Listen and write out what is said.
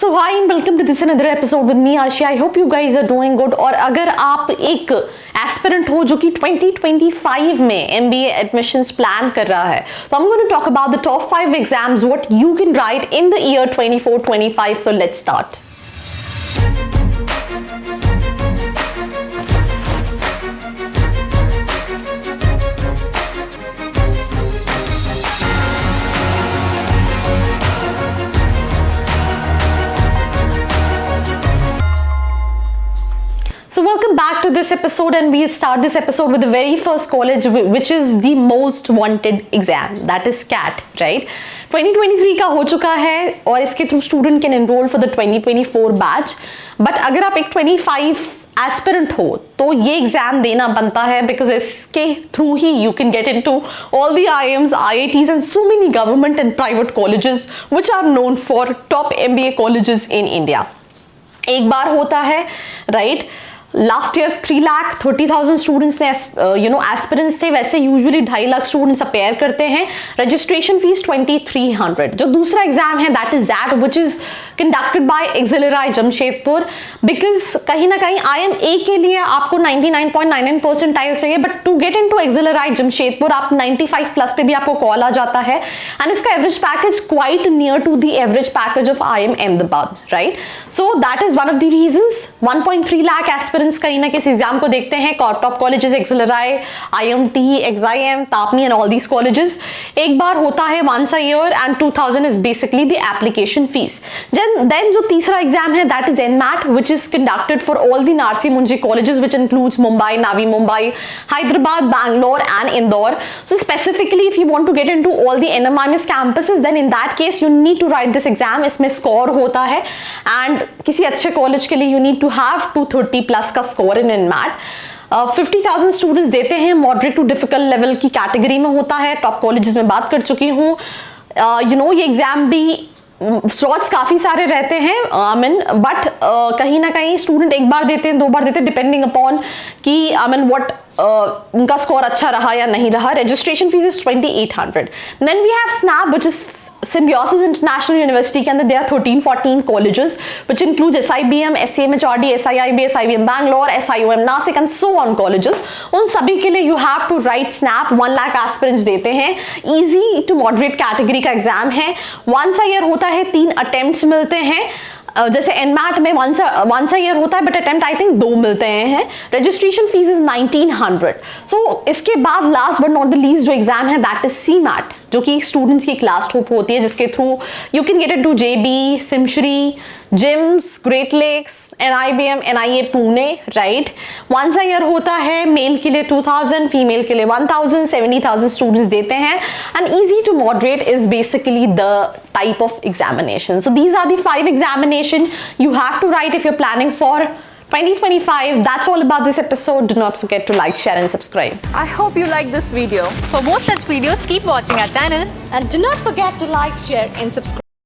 So hi and welcome to this another episode with me Arshi. I hope you guys are doing good. और अगर आप एक aspirant हो जो कि 2025 में MBA admissions plan कर रहा है, तो I'm going to talk about the top 5 exams what you can write in the year 24-25. So let's start. So welcome back to this episode, and we'll start this episode with the very first college, which is the most wanted exam, that is CAT, right? 2023 का हो चुका है और इसके through student can enrol for the 2024 batch. But अगर आप एक 25 aspirant हो तो ये एग्जाम देना बनता है, बिकॉज इसके थ्रू ही you can get into all the IIMs, IITs and so many government and private colleges which are known for top MBA colleges in India. एक बार होता है, राइट? लास्ट ईयर 3,30,000 स्टूडेंट्स ने एस्पिरेंट्स थे. वैसे usually 2.5 lakh students appear करते हैं. Registration fees 2,300. जो दूसरा एग्जाम है that is that which is conducted by XLRI Jamshedpur, because कहीं ना कहीं IIMA के लिए आपको 99.99 परसेंटाइल चाहिए, but to get into XLRI Jamshedpur आप 95 प्लस पे भी आपको कॉल आ जाता है. एंड इसका average package quite near to the average package of IIM Ahmedabad, right? So that is one of the reasons. 1.3 lakh aspirants कहीं ना किसी एग्जाम को देखते हैं. Top colleges XLRI, IMT, XIM, TAPMI and all these colleges. एक बार होता है once a year and 2,000 is basically the application fees. Then जो तीसरा एग्जाम है that is NMAT, which is conducted for all the Narsi Munji colleges, which includes Mumbai, Navi Mumbai, Hyderabad, Bangalore and Indore. So specifically if you want to get into all the NMIMS campuses, then in that case you need to write this exam. इसमें score होता है and किसी अच्छे college के लिए you need to have 230 plus का score in NMAT. 50,000 students देते हैं. मॉडरेट टू डिफिकल्ट लेवल की कैटेगरी में होता है. टॉप कॉलेजेस में बात कर चुकी हूँ. ये एग्जाम भी स्लॉट्स काफ़ी सारे रहते हैं, बट कहीं ना कहीं स्टूडेंट एक बार देते हैं, 2 बार देते हैं, डिपेंडिंग अपॉन कि व्हाट उनका स्कोर अच्छा रहा या नहीं रहा. Registration fees is 2,800. Then we have SNAP which is Symbiosis International University के अंदर there are 13-14 colleges which includes SIBM, SCMHRD, SIIB, SIBM Bangalore, SIOM Nasik and so on colleges. उन सभी के लिए you have to write SNAP. 1 lakh aspirants देते हैं. Easy to moderate category का exam है. once a year होता है. 3 attempts मिलते हैं. जैसे NMAT में once a year होता है, बट अटेम्प्ट आई थिंक 2 मिलते हैं. Registration fees is 1,900. सो इसके बाद last but not the least जो एग्जाम है दैट इज CMAT, जो कि स्टूडेंट्स की क्लास होप होती है, जिसके through you can get into JB, SIMSREE, JIMS, great lakes, NIBM, NIA Pune, right? once a year होता है. मेल के लिए 2,000, फीमेल के लिए 1,000, 70,000 स्टूडेंट्स देते हैं. And easy to moderate is basically the type of examination. So these are the 5 examination you have to write if you're planning for 2025. That's all about this episode. Do not forget to like, share and subscribe. I hope you like this video. For more such videos, keep watching our channel. And do not forget to like, share and subscribe.